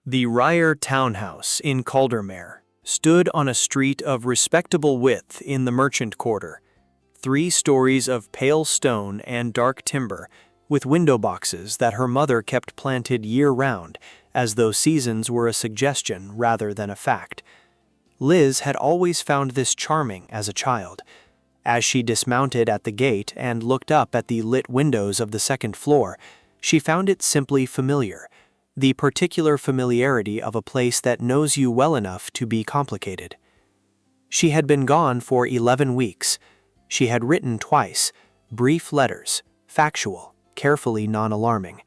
The Reiher townhouse in Caldwin stood on a street of respectable width in the merchant quarter, 3 stories of pale stone and dark timber, with window boxes that her mother kept planted year-round, as though seasons were a suggestion rather than a fact. Liz had always found this charming as a child. As she dismounted at the gate and looked up at the lit windows of the second floor, she found it simply familiar, the particular familiarity of a place that knows you well enough to be complicated. She had been gone for 11 weeks. She had written twice, brief letters, factual, carefully non-alarming.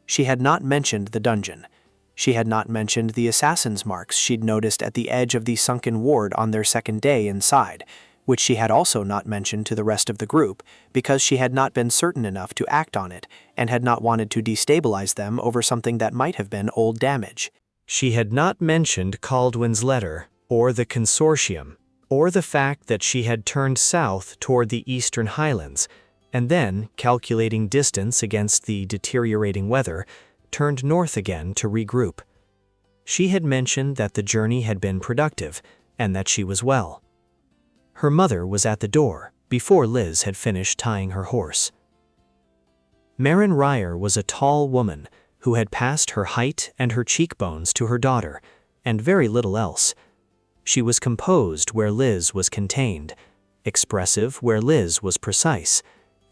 She had not mentioned the dungeon. She had not mentioned the assassin's marks she'd noticed at the edge of the sunken ward on their second day inside, which she had also not mentioned to the rest of the group because she had not been certain enough to act on it and had not wanted to destabilize them over something that might have been old damage. She had not mentioned Caldwin's letter, or the consortium, or the fact that she had turned south toward the eastern highlands, and then, calculating distance against the deteriorating weather, turned north again to regroup. She had mentioned that the journey had been productive and that she was well. Her mother was at the door before Liz had finished tying her horse. Marin Reiher was a tall woman who had passed her height and her cheekbones to her daughter, and very little else. She was composed where Liz was contained, expressive where Liz was precise,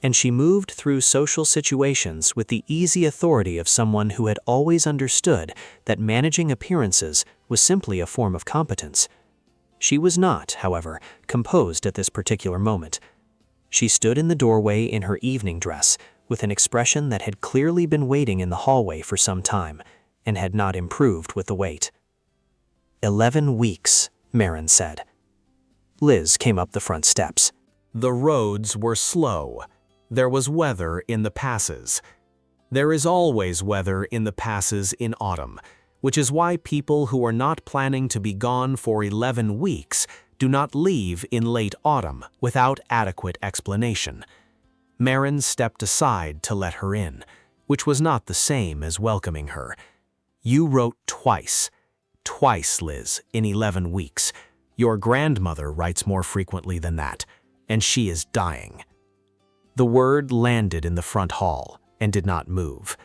and she moved through social situations with the easy authority of someone who had always understood that managing appearances was simply a form of competence. She was not, however, composed at this particular moment. She stood in the doorway in her evening dress, with an expression that had clearly been waiting in the hallway for some time, and had not improved with the wait. 11 weeks, Marin said. Liz came up the front steps. The roads were slow. There was weather in the passes. There is always weather in the passes in autumn, which is why people who are not planning to be gone for 11 weeks do not leave in late autumn without adequate explanation. Marin stepped aside to let her in, which was not the same as welcoming her. You wrote twice, Liz, in 11 weeks. Your grandmother writes more frequently than that, and she is dying. The word landed in the front hall and did not move.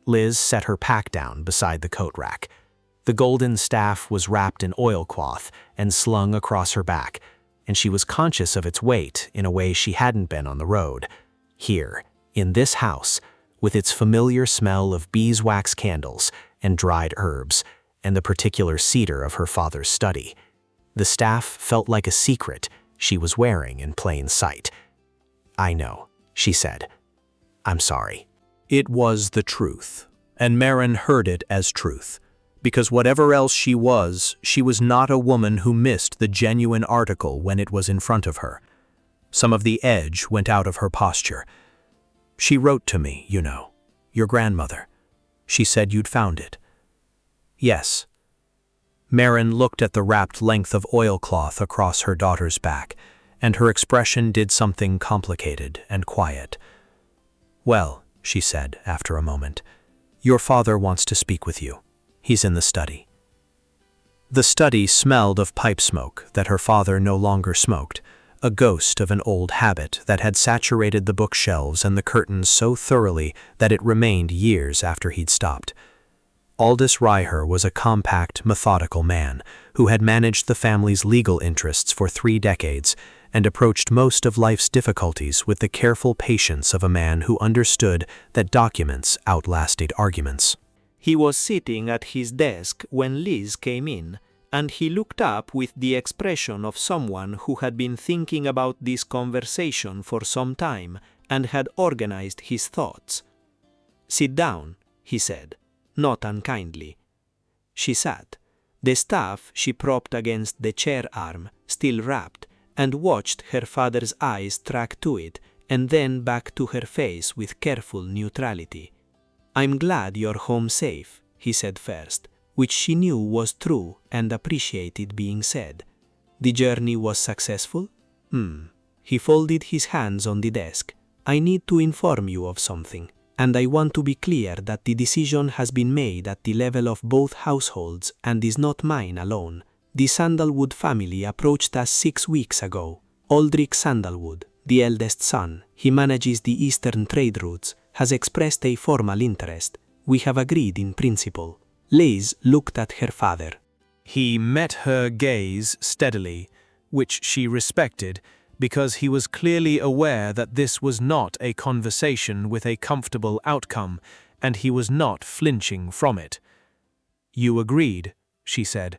Liz set her pack down beside the coat rack. The golden staff was wrapped in oilcloth and slung across her back, and she was conscious of its weight in a way she hadn't been on the road. Here, in this house, with its familiar smell of beeswax candles and dried herbs, and the particular cedar of her father's study, the staff felt like a secret she was wearing in plain sight. "I know," she said. "I'm sorry." It was the truth, and Marin heard it as truth, because whatever else she was not a woman who missed the genuine article when it was in front of her. Some of the edge went out of her posture. "She wrote to me, you know, your grandmother. She said you'd found it." "Yes." Marin looked at the wrapped length of oilcloth across her daughter's back, and her expression did something complicated and quiet. "Well," she said after a moment, "your father wants to speak with you. He's in the study." The study smelled of pipe smoke that her father no longer smoked, a ghost of an old habit that had saturated the bookshelves and the curtains so thoroughly that it remained years after he'd stopped. Aldous Reiher was a compact, methodical man who had managed the family's legal interests for 3 decades and approached most of life's difficulties with the careful patience of a man who understood that documents outlasted arguments. He was sitting at his desk when Liz came in, and he looked up with the expression of someone who had been thinking about this conversation for some time and had organized his thoughts. "Sit down," he said, not unkindly. She sat. The staff she propped against the chair arm, still wrapped, and watched her father's eyes track to it and then back to her face with careful neutrality. "I'm glad you're home safe," he said first, which she knew was true and appreciated being said. "The journey was successful?" He folded his hands on the desk. "I need to inform you of something. And I want to be clear that the decision has been made at the level of both households and is not mine alone. The Sandalwood family approached us 6 weeks ago. Aldrich Sandalwood, the eldest son, he manages the eastern trade routes, has expressed a formal interest. We have agreed in principle. Liz looked at her father. He met her gaze steadily, which she respected, because he was clearly aware that this was not a conversation with a comfortable outcome, and he was not flinching from it. "You agreed," she said,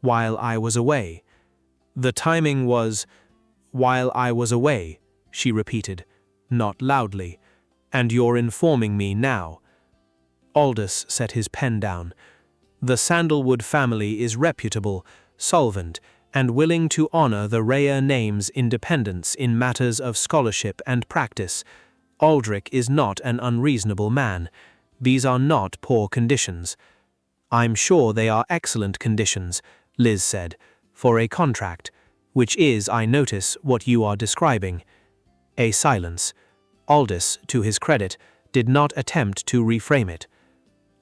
"while I was away." "The timing was, while I was away," she repeated, not loudly, "and you're informing me now." Aldous set his pen down. "The Sandalwood family is reputable, solvent, and willing to honor the Reiher name's independence in matters of scholarship and practice. Aldrich is not an unreasonable man. These are not poor conditions." "I'm sure they are excellent conditions," Liz said, "for a contract, which is, I notice, what you are describing." A silence. Aldous, to his credit, did not attempt to reframe it.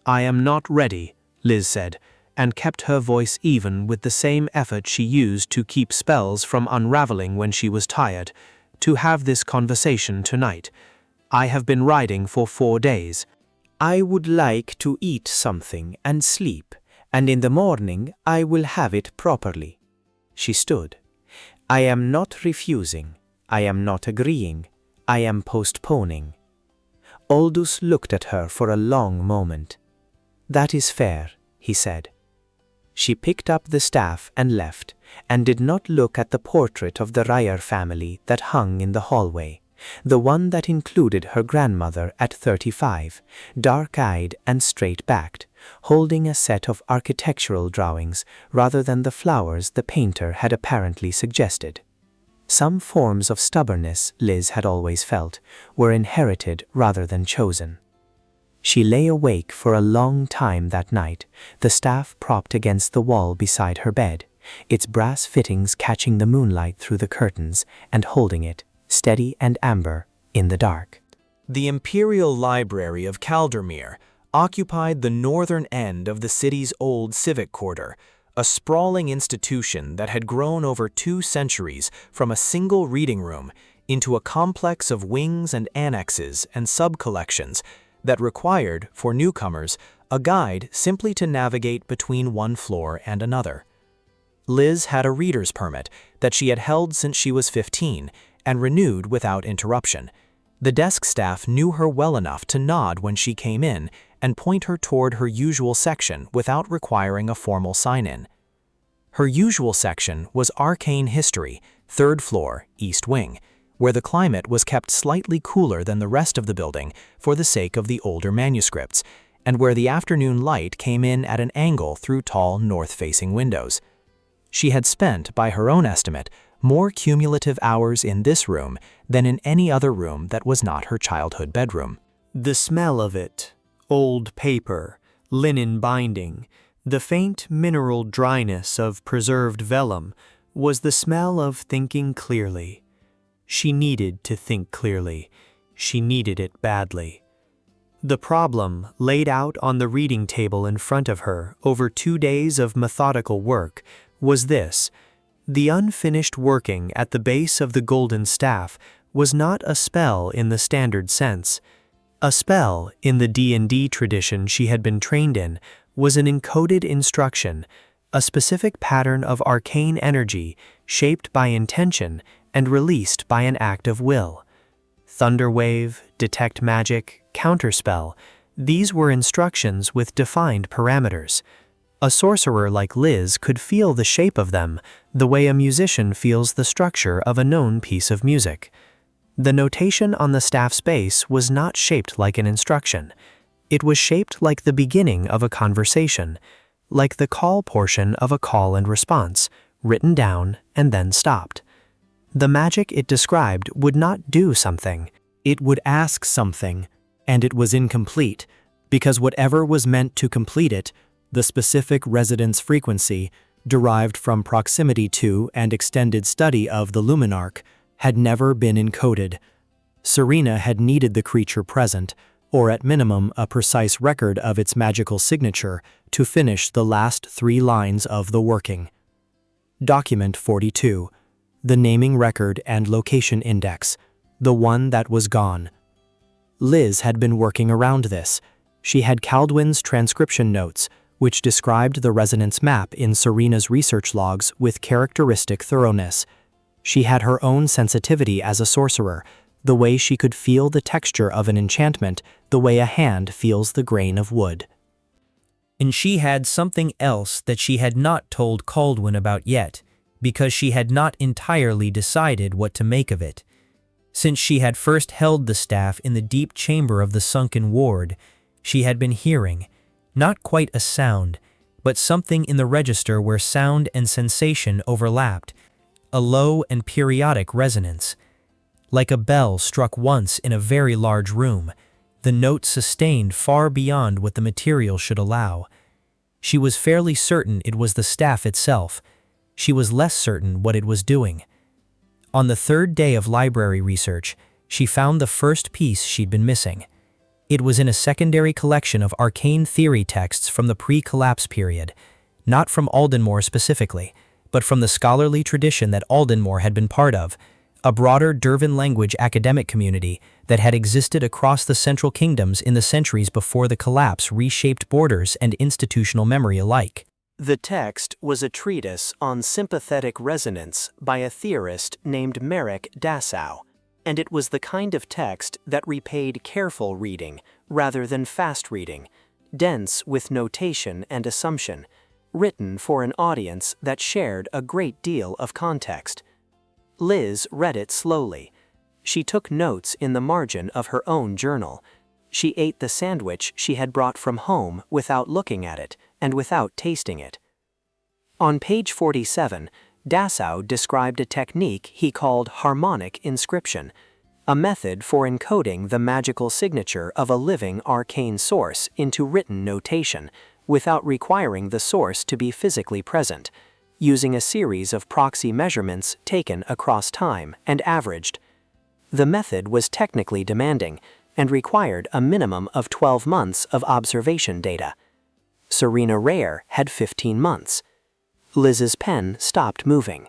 "I am not ready," Liz said, and kept her voice even with the same effort she used to keep spells from unraveling when she was tired, "to have this conversation tonight. I have been riding for 4 days. I would like to eat something and sleep, and in the morning I will have it properly." She stood. "I am not refusing. I am not agreeing. I am postponing." Aldous looked at her for a long moment. "That is fair," he said. She picked up the staff and left, and did not look at the portrait of the Reiher family that hung in the hallway, the one that included her grandmother at 35, dark-eyed and straight-backed, holding a set of architectural drawings rather than the flowers the painter had apparently suggested. Some forms of stubbornness, Liz had always felt, were inherited rather than chosen. She lay awake for a long time that night, the staff propped against the wall beside her bed, its brass fittings catching the moonlight through the curtains and holding it, steady and amber, in the dark. The Imperial Library of Caldwin occupied the northern end of the city's old civic quarter, a sprawling institution that had grown over 2 centuries from a single reading room into a complex of wings and annexes and sub-collections that required, for newcomers, a guide simply to navigate between one floor and another. Liz had a reader's permit that she had held since she was 15 and renewed without interruption. The desk staff knew her well enough to nod when she came in and point her toward her usual section without requiring a formal sign-in. Her usual section was Arcane History, 3rd floor, East Wing, where the climate was kept slightly cooler than the rest of the building for the sake of the older manuscripts, and where the afternoon light came in at an angle through tall north-facing windows. She had spent, by her own estimate, more cumulative hours in this room than in any other room that was not her childhood bedroom. The smell of it, old paper, linen binding, the faint mineral dryness of preserved vellum, was the smell of thinking clearly. She needed to think clearly. She needed it badly. The problem, laid out on the reading table in front of her over 2 days of methodical work, was this: the unfinished working at the base of the Golden Staff was not a spell in the standard sense. A spell, in the D&D tradition she had been trained in, was an encoded instruction, a specific pattern of arcane energy shaped by intention and released by an act of will. Thunderwave, detect magic, counterspell, these were instructions with defined parameters. A sorcerer like Liz could feel the shape of them, the way a musician feels the structure of a known piece of music. The notation on the staff's base was not shaped like an instruction. It was shaped like the beginning of a conversation, like the call portion of a call and response, written down and then stopped. The magic it described would not do something. It would ask something, and it was incomplete, because whatever was meant to complete it, the specific resonance frequency, derived from proximity to and extended study of the Luminarch, had never been encoded. Serena had needed the creature present, or at minimum a precise record of its magical signature to finish the last 3 lines of the working. Document 42. The naming record and location index, the one that was gone. Liz had been working around this. She had Caldwin's transcription notes, which described the resonance map in Serena's research logs with characteristic thoroughness. She had her own sensitivity as a sorcerer, the way she could feel the texture of an enchantment, the way a hand feels the grain of wood. And she had something else that she had not told Caldwin about yet, because she had not entirely decided what to make of it. Since she had first held the staff in the deep chamber of the sunken ward, she had been hearing, not quite a sound, but something in the register where sound and sensation overlapped, a low and periodic resonance. Like a bell struck once in a very large room, the note sustained far beyond what the material should allow. She was fairly certain it was the staff itself. She was less certain what it was doing. On the 3rd day of library research, she found the first piece she'd been missing. It was in a secondary collection of arcane theory texts from the pre-collapse period, not from Aldenmoor specifically, but from the scholarly tradition that Aldenmoor had been part of, a broader Dervan language academic community that had existed across the Central Kingdoms in the centuries before the collapse reshaped borders and institutional memory alike. The text was a treatise on sympathetic resonance by a theorist named Merrick Dassow, and it was the kind of text that repaid careful reading rather than fast reading, dense with notation and assumption, written for an audience that shared a great deal of context. Liz read it slowly. She took notes in the margin of her own journal. She ate the sandwich she had brought from home without looking at it and without tasting it. On page 47, Dassow described a technique he called harmonic inscription, a method for encoding the magical signature of a living arcane source into written notation without requiring the source to be physically present, using a series of proxy measurements taken across time and averaged. The method was technically demanding and required a minimum of 12 months of observation data. Serena Reiher had 15 months. Liz's pen stopped moving.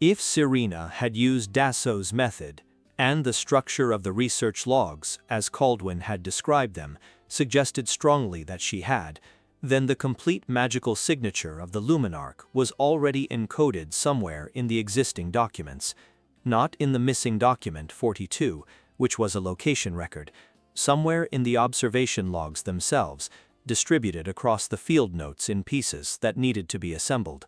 If Serena had used Dassow's method, and the structure of the research logs, as Caldwin had described them, suggested strongly that she had, then the complete magical signature of the Luminarch was already encoded somewhere in the existing documents, not in the missing document 42, which was a location record, somewhere in the observation logs themselves, distributed across the field notes in pieces that needed to be assembled.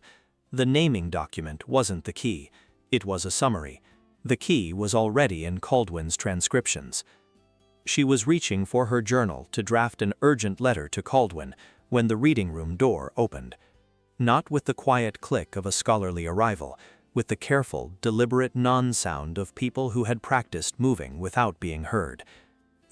The naming document wasn't the key, it was a summary. The key was already in Caldwin's transcriptions. She was reaching for her journal to draft an urgent letter to Caldwin when the reading room door opened. Not with the quiet click of a scholarly arrival, with the careful, deliberate non-sound of people who had practiced moving without being heard.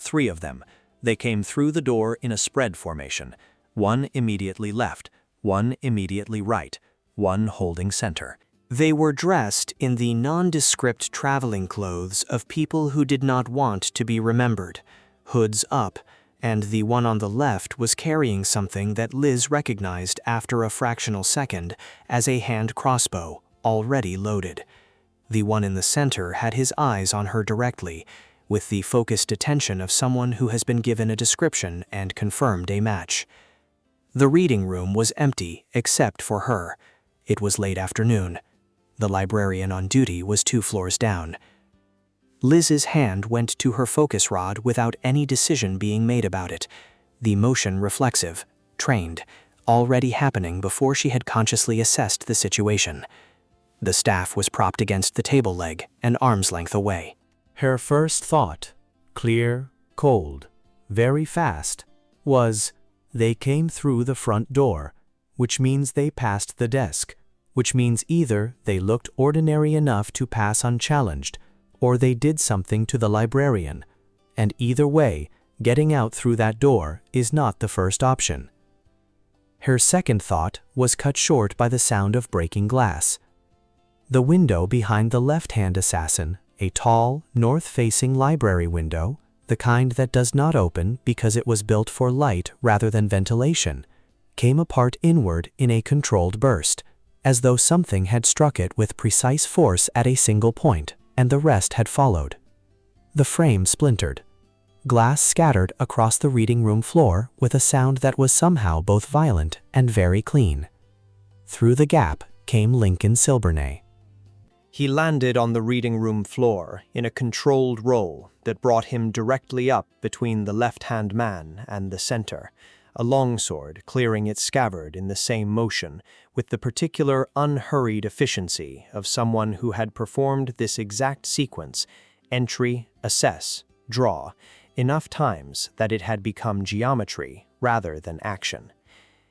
3 of them. They came through the door in a spread formation, 1 immediately left, 1 immediately right, 1 holding center. They were dressed in the nondescript traveling clothes of people who did not want to be remembered, hoods up, and the one on the left was carrying something that Liz recognized after a fractional second as a hand crossbow, already loaded. The one in the center had his eyes on her directly, with the focused attention of someone who has been given a description and confirmed a match. The reading room was empty except for her. It was late afternoon. The librarian on duty was 2 floors down. Liz's hand went to her focus rod without any decision being made about it, the motion reflexive, trained, already happening before she had consciously assessed the situation. The staff was propped against the table leg, an arm's length away. Her first thought, clear, cold, very fast, was, they came through the front door, which means they passed the desk, which means either they looked ordinary enough to pass unchallenged, or they did something to the librarian, and either way, getting out through that door is not the first option. Her second thought was cut short by the sound of breaking glass. The window behind the left-hand assassin, a tall, north-facing library window, the kind that does not open because it was built for light rather than ventilation, came apart inward in a controlled burst, as though something had struck it with precise force at a single point, and the rest had followed. The frame splintered. Glass scattered across the reading room floor with a sound that was somehow both violent and very clean. Through the gap came Lincoln Silvernay. He landed on the reading room floor in a controlled roll that brought him directly up between the left-hand man and the center, a longsword clearing its scabbard in the same motion with the particular unhurried efficiency of someone who had performed this exact sequence, entry, assess, draw, enough times that it had become geometry rather than action.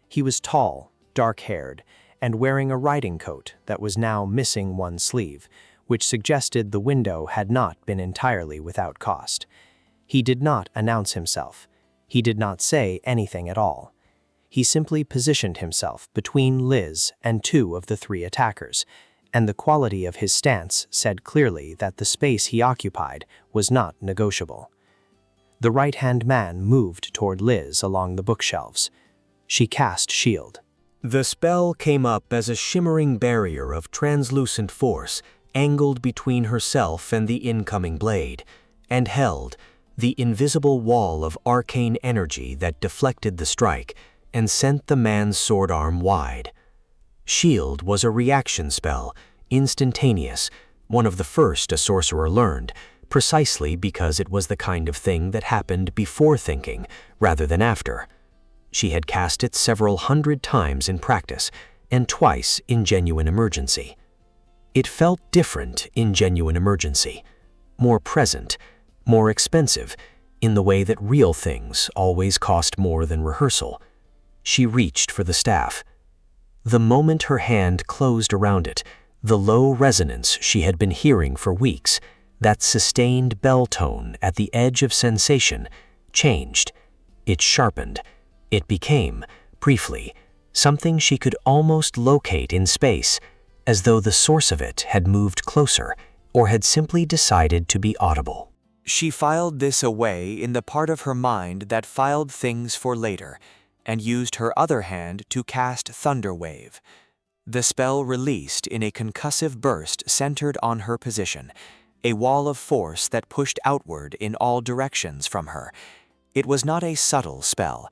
He was tall, dark-haired, and wearing a riding coat that was now missing one sleeve, which suggested the window had not been entirely without cost. He did not announce himself. He did not say anything at all. He simply positioned himself between Liz and two of the three attackers, and the quality of his stance said clearly that the space he occupied was not negotiable. The right-hand man moved toward Liz along the bookshelves. She cast shield. The spell came up as a shimmering barrier of translucent force angled between herself and the incoming blade, and held the invisible wall of arcane energy that deflected the strike and sent the man's sword arm wide. Shield was a reaction spell, instantaneous, one of the first a sorcerer learned, precisely because it was the kind of thing that happened before thinking rather than after. She had cast it several hundred times in practice, and twice in genuine emergency. It felt different in genuine emergency, more present, more expensive, in the way that real things always cost more than rehearsal. She reached for the staff. The moment her hand closed around it, the low resonance she had been hearing for weeks, that sustained bell tone at the edge of sensation, changed. It sharpened. It became, briefly, something she could almost locate in space, as though the source of it had moved closer or had simply decided to be audible. She filed this away in the part of her mind that filed things for later, and used her other hand to cast Thunderwave. The spell released in a concussive burst centered on her position, a wall of force that pushed outward in all directions from her. It was not a subtle spell.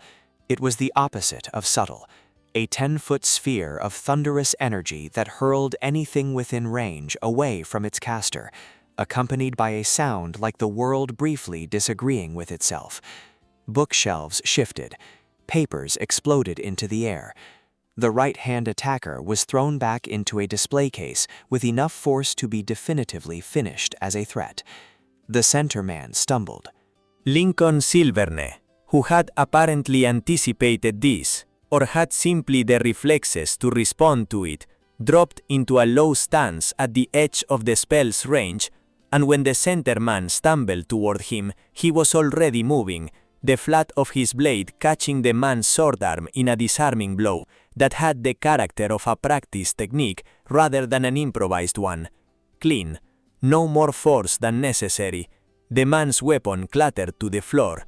It was the opposite of subtle, a 10-foot sphere of thunderous energy that hurled anything within range away from its caster, accompanied by a sound like the world briefly disagreeing with itself. Bookshelves shifted. Papers exploded into the air. The right-hand attacker was thrown back into a display case with enough force to be definitively finished as a threat. The center man stumbled. Lincoln Silvernay, who had apparently anticipated this, or had simply the reflexes to respond to it, dropped into a low stance at the edge of the spell's range, and when the center man stumbled toward him, he was already moving, the flat of his blade catching the man's sword arm in a disarming blow that had the character of a practiced technique rather than an improvised one. Clean, no more force than necessary. The man's weapon clattered to the floor.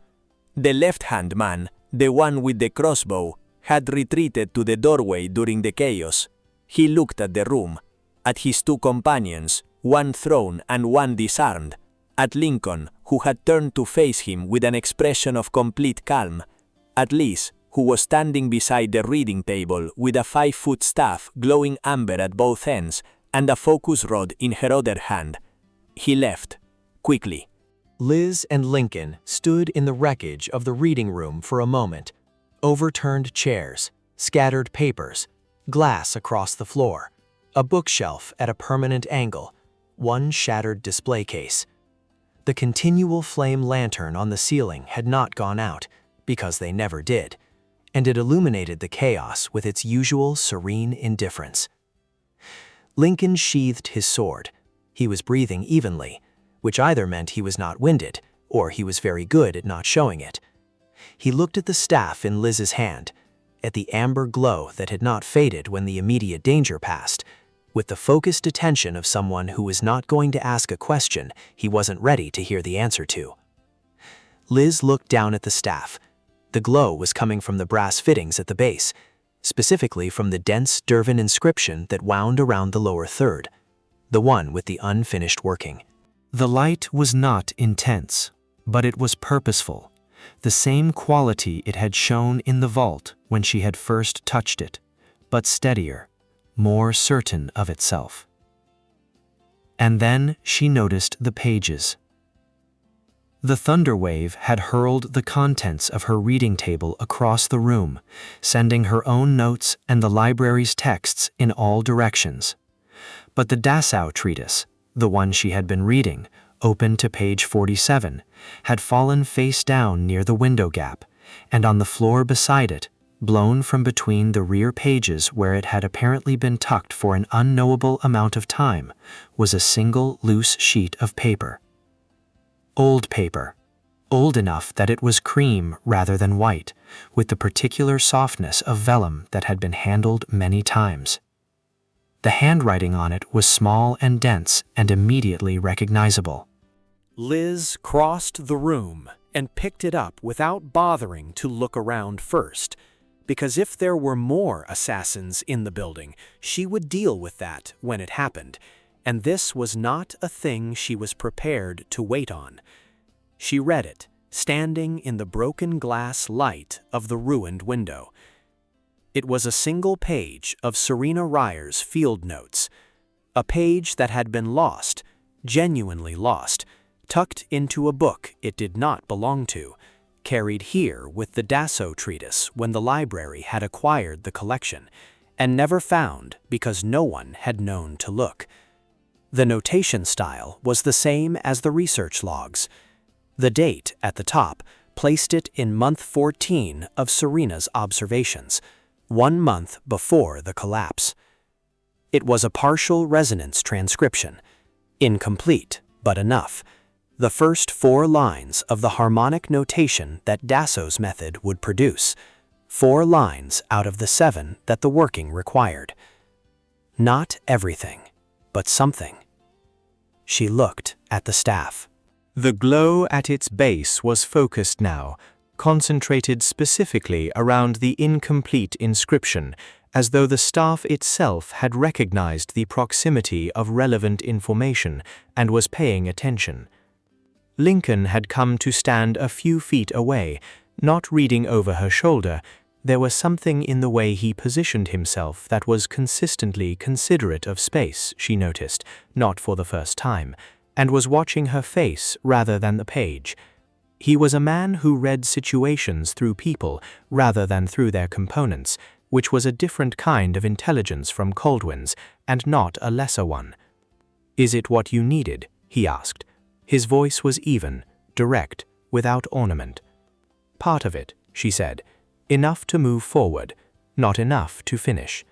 The left-hand man, the one with the crossbow, had retreated to the doorway during the chaos. He looked at the room, at his two companions, one thrown and one disarmed, at Lincoln, who had turned to face him with an expression of complete calm, at Liz, who was standing beside the reading table with a 5-foot staff glowing amber at both ends and a focus rod in her other hand. He left, quickly. Liz and Lincoln stood in the wreckage of the reading room for a moment. Overturned chairs, scattered papers, glass across the floor, a bookshelf at a permanent angle, one shattered display case. The continual flame lantern on the ceiling had not gone out, because they never did, and it illuminated the chaos with its usual serene indifference. Lincoln sheathed his sword. He was breathing evenly, which either meant he was not winded, or he was very good at not showing it. He looked at the staff in Liz's hand, at the amber glow that had not faded when the immediate danger passed, with the focused attention of someone who was not going to ask a question he wasn't ready to hear the answer to. Liz looked down at the staff. The glow was coming from the brass fittings at the base, specifically from the dense Dervan inscription that wound around the lower third, the one with the unfinished working. The light was not intense, but it was purposeful, the same quality it had shown in the vault when she had first touched it, but steadier, more certain of itself. And then she noticed the pages. The thunder wave had hurled the contents of her reading table across the room, sending her own notes and the library's texts in all directions. But the Dachau treatise, the one she had been reading, open to page 47, had fallen face down near the window gap, and on the floor beside it, blown from between the rear pages where it had apparently been tucked for an unknowable amount of time, was a single loose sheet of paper. Old paper, old enough that it was cream rather than white, with the particular softness of vellum that had been handled many times. The handwriting on it was small and dense and immediately recognizable. Liz crossed the room and picked it up without bothering to look around first, because if there were more assassins in the building, she would deal with that when it happened, and this was not a thing she was prepared to wait on. She read it, standing in the broken glass light of the ruined window. It was a single page of Serena Reier's field notes, a page that had been lost, genuinely lost, tucked into a book it did not belong to, carried here with the Dachau treatise when the library had acquired the collection, and never found because no one had known to look. The notation style was the same as the research logs. The date at the top placed it in month 14 of Serena's observations, 1 month before the collapse. It was a partial resonance transcription, incomplete but enough. The first 4 lines of the harmonic notation that Dachau's method would produce, 4 lines out of the 7 that the working required. Not everything, but something. She looked at the staff. The glow at its base was focused now, concentrated specifically around the incomplete inscription, as though the staff itself had recognized the proximity of relevant information and was paying attention. Lincoln had come to stand a few feet away, not reading over her shoulder. There was something in the way he positioned himself that was consistently considerate of space, she noticed, not for the first time, and was watching her face rather than the page. He was a man who read situations through people rather than through their components, which was a different kind of intelligence from Caldwin's, and not a lesser one. "Is it what you needed?" he asked. His voice was even, direct, without ornament. "Part of it," she said. "Enough to move forward, not enough to finish."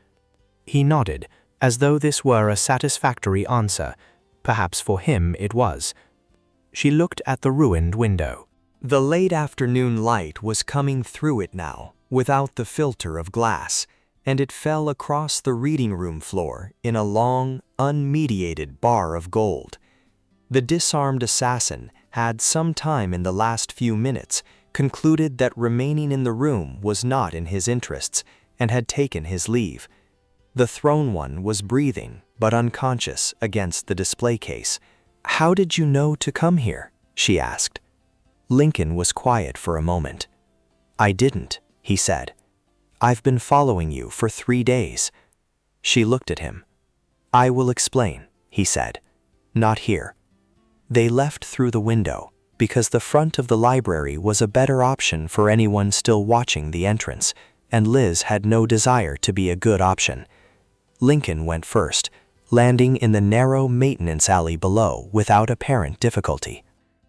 He nodded, as though this were a satisfactory answer. Perhaps for him it was. She looked at the ruined window. The late afternoon light was coming through it now, without the filter of glass, and it fell across the reading room floor in a long, unmediated bar of gold. The disarmed assassin had some time in the last few minutes concluded that remaining in the room was not in his interests and had taken his leave. The thrown one was breathing, but unconscious, against the display case. "How did you know to come here?" she asked. Lincoln was quiet for a moment. "I didn't," he said. "I've been following you for 3 days." She looked at him. "I will explain," he said. "Not here." They left through the window, because the front of the library was a better option for anyone still watching the entrance, and Liz had no desire to be a good option. Lincoln went first, landing in the narrow maintenance alley below without apparent difficulty.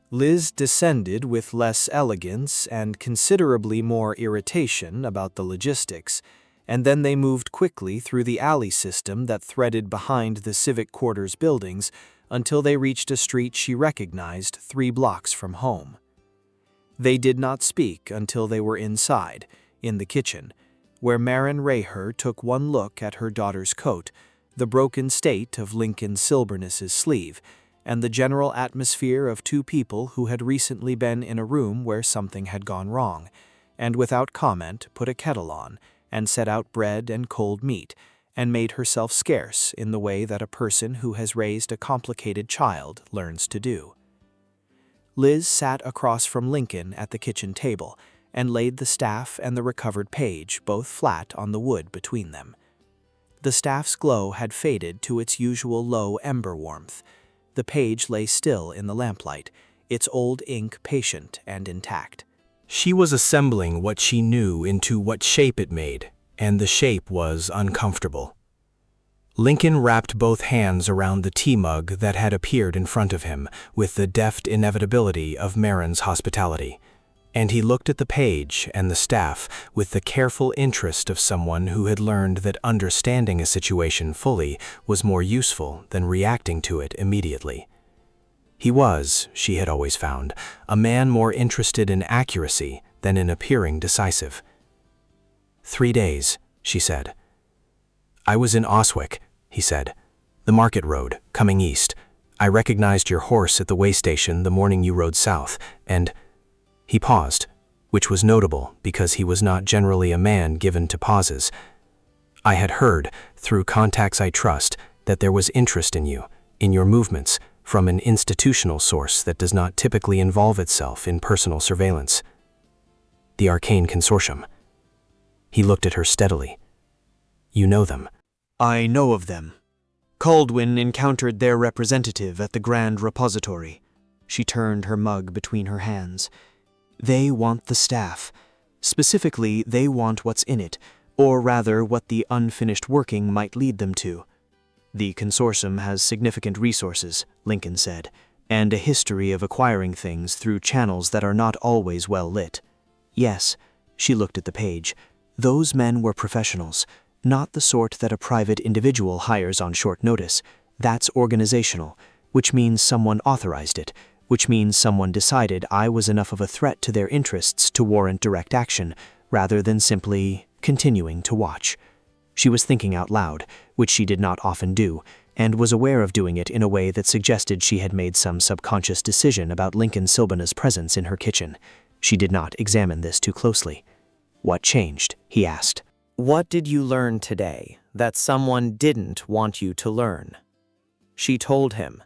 Liz descended with less elegance and considerably more irritation about the logistics, and then they moved quickly through the alley system that threaded behind the civic quarters buildings until they reached a street she recognized 3 blocks from home. They did not speak until they were inside, in the kitchen, where Marin Reiher took one look at her daughter's coat, the broken state of Lincoln Silbernus's sleeve, and the general atmosphere of two people who had recently been in a room where something had gone wrong, and without comment put a kettle on, and set out bread and cold meat, and made herself scarce in the way that a person who has raised a complicated child learns to do. Liz sat across from Lincoln at the kitchen table, and laid the staff and the recovered page both flat on the wood between them. The staff's glow had faded to its usual low ember warmth. The page lay still in the lamplight, its old ink patient and intact. She was assembling what she knew into what shape it made, and the shape was uncomfortable. Lincoln wrapped both hands around the tea mug that had appeared in front of him with the deft inevitability of Marin's hospitality, and he looked at the page and the staff with the careful interest of someone who had learned that understanding a situation fully was more useful than reacting to it immediately. He was, she had always found, a man more interested in accuracy than in appearing decisive. 3 days, she said. I was in Oswick, he said. The market road, coming east. I recognized your horse at the way station the morning you rode south, and... He paused, which was notable because he was not generally a man given to pauses. I had heard, through contacts I trust, that there was interest in you, in your movements, from an institutional source that does not typically involve itself in personal surveillance. The Arcane Consortium. He looked at her steadily. You know them. I know of them. Caldwin encountered their representative at the Grand Repository. She turned her mug between her hands. They want the staff. Specifically, they want what's in it, or rather what the unfinished working might lead them to. The consortium has significant resources, Lincoln said, and a history of acquiring things through channels that are not always well lit. Yes, she looked at the page. Those men were professionals, not the sort that a private individual hires on short notice. That's organizational, which means someone authorized it, which means someone decided I was enough of a threat to their interests to warrant direct action, rather than simply continuing to watch. She was thinking out loud, which she did not often do, and was aware of doing it in a way that suggested she had made some subconscious decision about Lincoln Silbana's presence in her kitchen. She did not examine this too closely. What changed? He asked. What did you learn today that someone didn't want you to learn? She told him.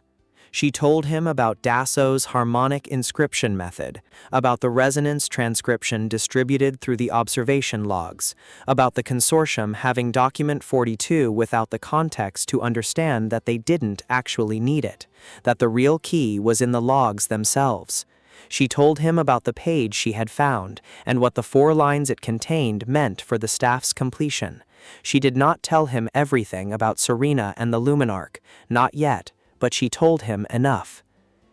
She told him about Dassault's harmonic inscription method, about the resonance transcription distributed through the observation logs, about the consortium having document 42 without the context to understand that they didn't actually need it, that the real key was in the logs themselves. She told him about the page she had found and what the 4 lines it contained meant for the staff's completion. She did not tell him everything about Serena and the Luminarch, not yet, but she told him enough.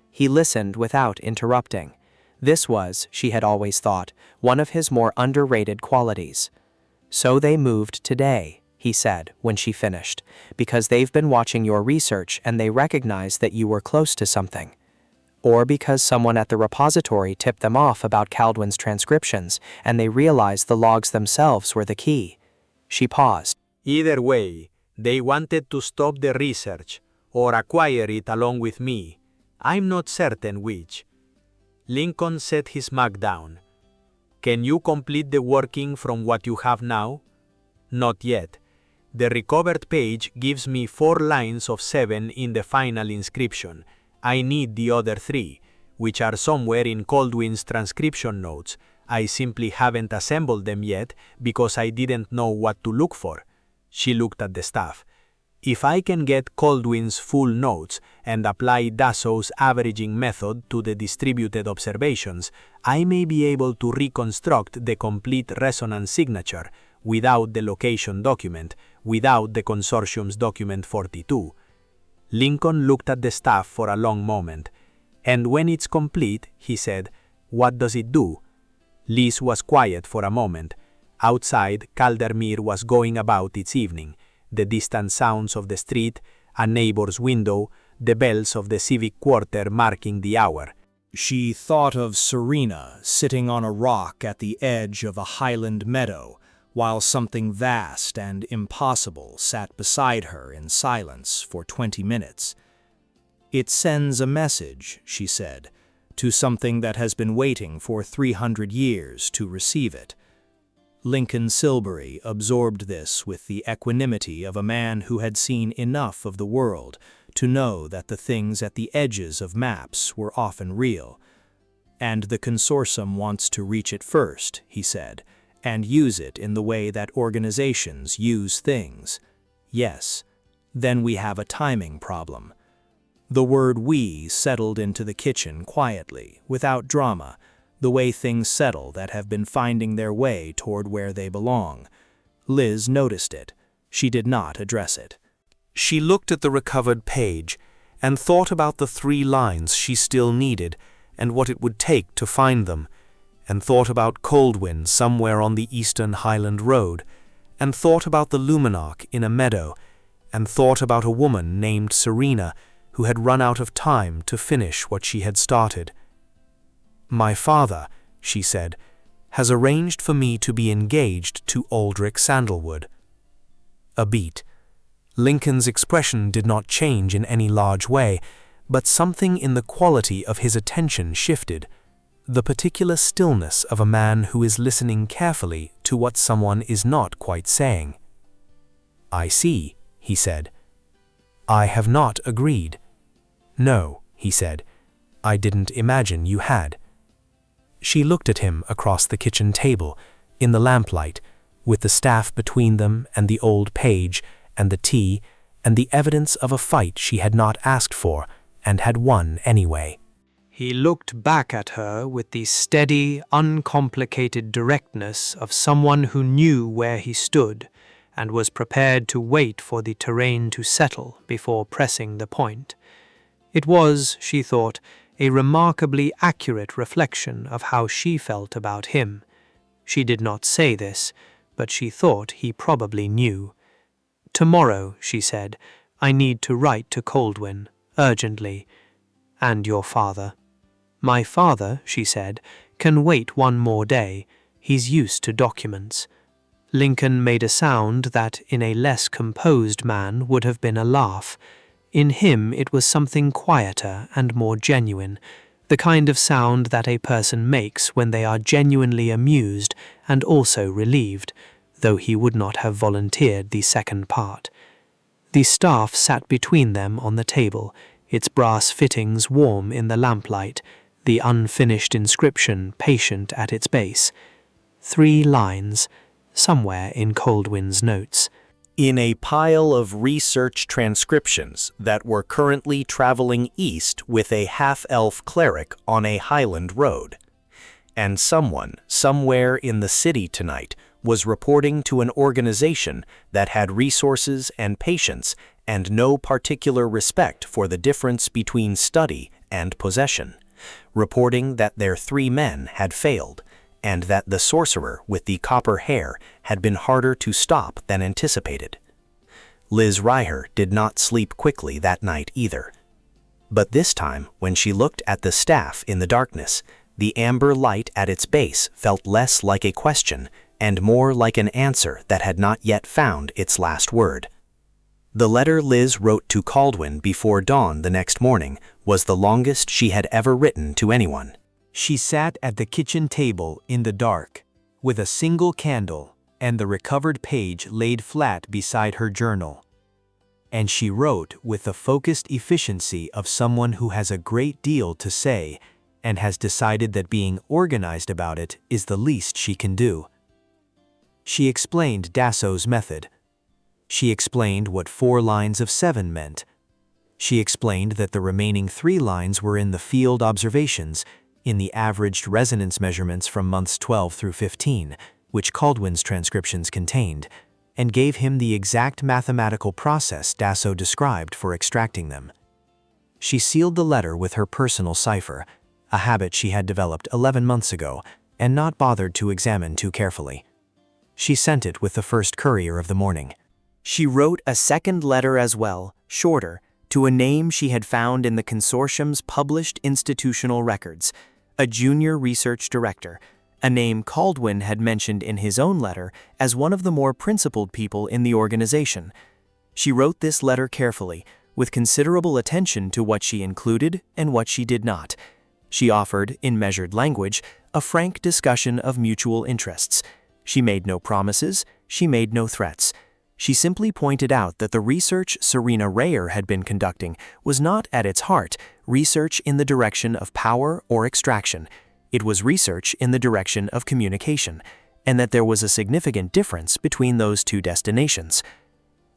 He listened without interrupting. This was, she had always thought, one of his more underrated qualities. So they moved today, he said when she finished, because they've been watching your research and they recognized that you were close to something. Or because someone at the repository tipped them off about Caldwin's transcriptions and they realized the logs themselves were the key. She paused. Either way, they wanted to stop the research or acquire it along with me. I'm not certain which. Lincoln set his mug down. Can you complete the working from what you have now? Not yet. The recovered page gives me 4 lines of 7 in the final inscription. I need the other 3, which are somewhere in Caldwin's transcription notes. I simply haven't assembled them yet because I didn't know what to look for. She looked at the staff. If I can get Caldwin's full notes and apply Dassault's averaging method to the distributed observations, I may be able to reconstruct the complete resonance signature without the location document, without the consortium's document 42. Lincoln looked at the staff for a long moment. And when it's complete, he said, what does it do? Liz was quiet for a moment. Outside, Caldermere was going about its evening. The distant sounds of the street, a neighbor's window, the bells of the civic quarter marking the hour. She thought of Serena sitting on a rock at the edge of a highland meadow, while something vast and impossible sat beside her in silence for 20 minutes. It sends a message, she said, to something that has been waiting for 300 years to receive it. Lincoln Silbury absorbed this with the equanimity of a man who had seen enough of the world to know that the things at the edges of maps were often real. And the consortium wants to reach it first, he said, and use it in the way that organizations use things. Yes, then we have a timing problem. The word "we" settled into the kitchen quietly, without drama, the way things settle that have been finding their way toward where they belong. Liz noticed it. She did not address it. She looked at the recovered page and thought about the 3 lines she still needed and what it would take to find them, and thought about Caldwin somewhere on the eastern Highland Road, and thought about the Luminarch in a meadow, and thought about a woman named Serena who had run out of time to finish what she had started. "My father," she said, "has arranged for me to be engaged to Aldrich Sandalwood." A beat. Lincoln's expression did not change in any large way, but something in the quality of his attention shifted, the particular stillness of a man who is listening carefully to what someone is not quite saying. "I see," he said. "I have not agreed." "No," he said, "I didn't imagine you had." She looked at him across the kitchen table, in the lamplight, with the staff between them and the old page and the tea and the evidence of a fight she had not asked for and had won anyway. He looked back at her with the steady, uncomplicated directness of someone who knew where he stood and was prepared to wait for the terrain to settle before pressing the point. It was, she thought, a remarkably accurate reflection of how she felt about him. She did not say this, but she thought he probably knew. "Tomorrow," she said, "I need to write to Caldwin, urgently. And your father." "My father," she said, "can wait one more day. He's used to documents." Lincoln made a sound that, in a less composed man, would have been a laugh. In him it was something quieter and more genuine, the kind of sound that a person makes when they are genuinely amused and also relieved, though he would not have volunteered the second part. The staff sat between them on the table, its brass fittings warm in the lamplight, the unfinished inscription patient at its base. 3 lines, somewhere in Caldwin's notes. In a pile of research transcriptions that were currently traveling east with a half-elf cleric on a highland road. And someone, somewhere in the city tonight, was reporting to an organization that had resources and patience and no particular respect for the difference between study and possession, reporting that their 3 men had failed, and that the sorcerer with the copper hair had been harder to stop than anticipated. Liz Reiher did not sleep quickly that night either. But this time, when she looked at the staff in the darkness, the amber light at its base felt less like a question and more like an answer that had not yet found its last word. The letter Liz wrote to Caldwin before dawn the next morning was the longest she had ever written to anyone. She sat at the kitchen table in the dark, with a single candle and the recovered page laid flat beside her journal. And she wrote with the focused efficiency of someone who has a great deal to say and has decided that being organized about it is the least she can do. She explained Dassault's method. She explained what 4 lines of 7 meant. She explained that the remaining 3 lines were in the field observations, in the averaged resonance measurements from months 12 through 15, which Caldwin's transcriptions contained, and gave him the exact mathematical process Dassault described for extracting them. She sealed the letter with her personal cipher, a habit she had developed 11 months ago and not bothered to examine too carefully. She sent it with the first courier of the morning. She wrote a second letter as well, shorter, to a name she had found in the consortium's published institutional records, a junior research director, a name Caldwin had mentioned in his own letter as one of the more principled people in the organization. She wrote this letter carefully, with considerable attention to what she included and what she did not. She offered, in measured language, a frank discussion of mutual interests. She made no promises, she made no threats. She simply pointed out that the research Serena Reiher had been conducting was not, at its heart, research in the direction of power or extraction. It was research in the direction of communication, and that there was a significant difference between those two destinations.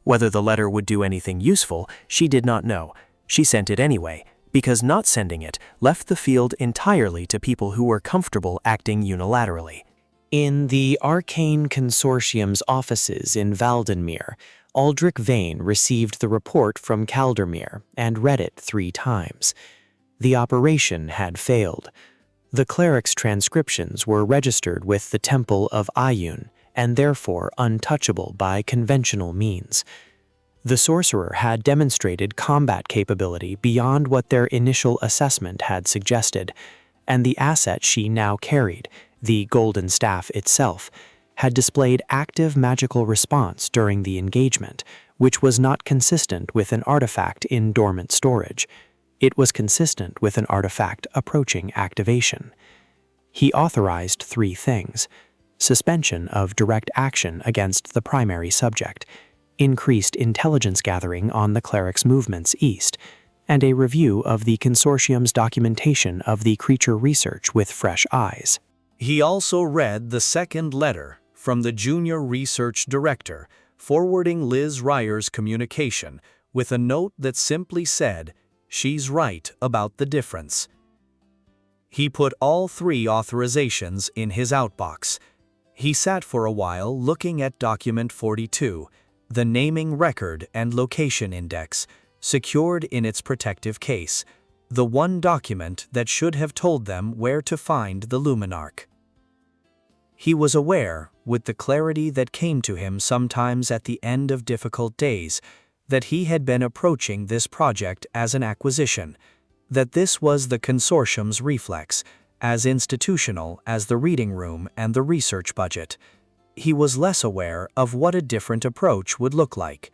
Whether the letter would do anything useful, she did not know. She sent it anyway, because not sending it left the field entirely to people who were comfortable acting unilaterally. In the Arcane Consortium's offices in Aldenmoor, Aldrich Vane received the report from Caldwin and read it 3 times. The operation had failed. The cleric's transcriptions were registered with the Temple of Ayun and therefore untouchable by conventional means. The sorcerer had demonstrated combat capability beyond what their initial assessment had suggested, and the asset she now carried, the Golden Staff itself, had displayed active magical response during the engagement, which was not consistent with an artifact in dormant storage. It was consistent with an artifact approaching activation. He authorized 3 things: suspension of direct action against the primary subject, increased intelligence gathering on the cleric's movements east, and a review of the consortium's documentation of the creature research with fresh eyes. He also read the second letter from the junior research director, forwarding Liz Reiher's communication with a note that simply said, "She's right about the difference." He put all 3 authorizations in his outbox. He sat for a while looking at document 42, the naming record and location index, secured in its protective case, the one document that should have told them where to find the Luminarch. He was aware, with the clarity that came to him sometimes at the end of difficult days, that he had been approaching this project as an acquisition, that this was the consortium's reflex, as institutional as the reading room and the research budget. He was less aware of what a different approach would look like.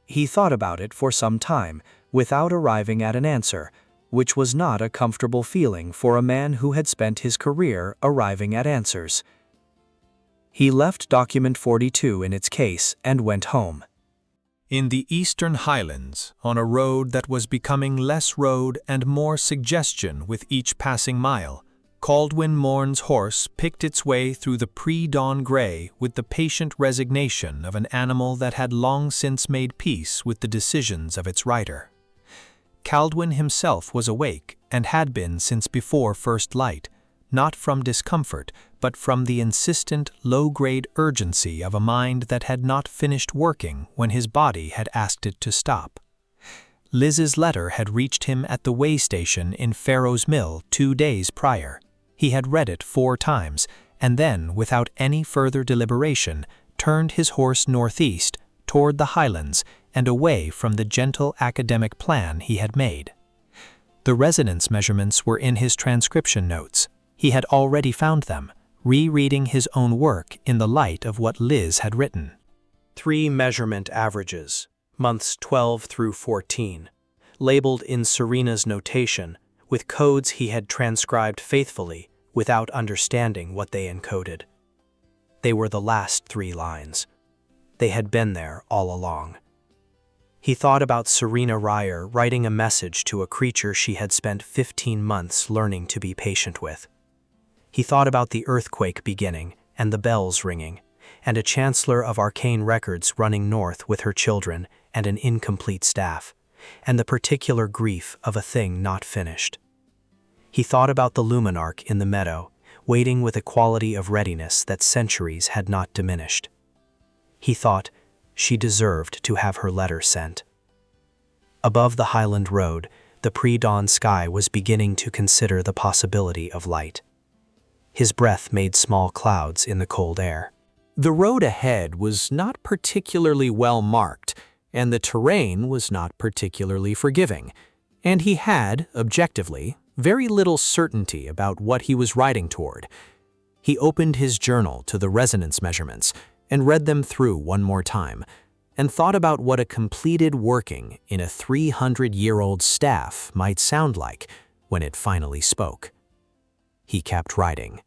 He thought about it for some time, without arriving at an answer, which was not a comfortable feeling for a man who had spent his career arriving at answers. He left document 42 in its case and went home. In the eastern highlands, on a road that was becoming less road and more suggestion with each passing mile, Caldwin Morn's horse picked its way through the pre-dawn gray with the patient resignation of an animal that had long since made peace with the decisions of its rider. Caldwin himself was awake and had been since before first light, not from discomfort, but from the insistent, low-grade urgency of a mind that had not finished working when his body had asked it to stop. Liz's letter had reached him at the way station in Farrow's Mill 2 days prior. He had read it 4 times, and then, without any further deliberation, turned his horse northeast, toward the highlands, and away from the gentle academic plan he had made. The resonance measurements were in his transcription notes. He had already found them, rereading his own work in the light of what Liz had written. 3 measurement averages, months 12 through 14, labeled in Serena's notation, with codes he had transcribed faithfully without understanding what they encoded. They were the last 3 lines. They had been there all along. He thought about Serena Reiher writing a message to a creature she had spent 15 months learning to be patient with. He thought about the earthquake beginning and the bells ringing, and a chancellor of arcane records running north with her children and an incomplete staff, and the particular grief of a thing not finished. He thought about the Luminarch in the meadow, waiting with a quality of readiness that centuries had not diminished. He thought she deserved to have her letter sent. Above the highland road, the pre-dawn sky was beginning to consider the possibility of light. His breath made small clouds in the cold air. The road ahead was not particularly well marked, and the terrain was not particularly forgiving, and he had, objectively, very little certainty about what he was riding toward. He opened his journal to the resonance measurements and read them through one more time, and thought about what a completed working in a 300-year-old staff might sound like when it finally spoke. He kept writing.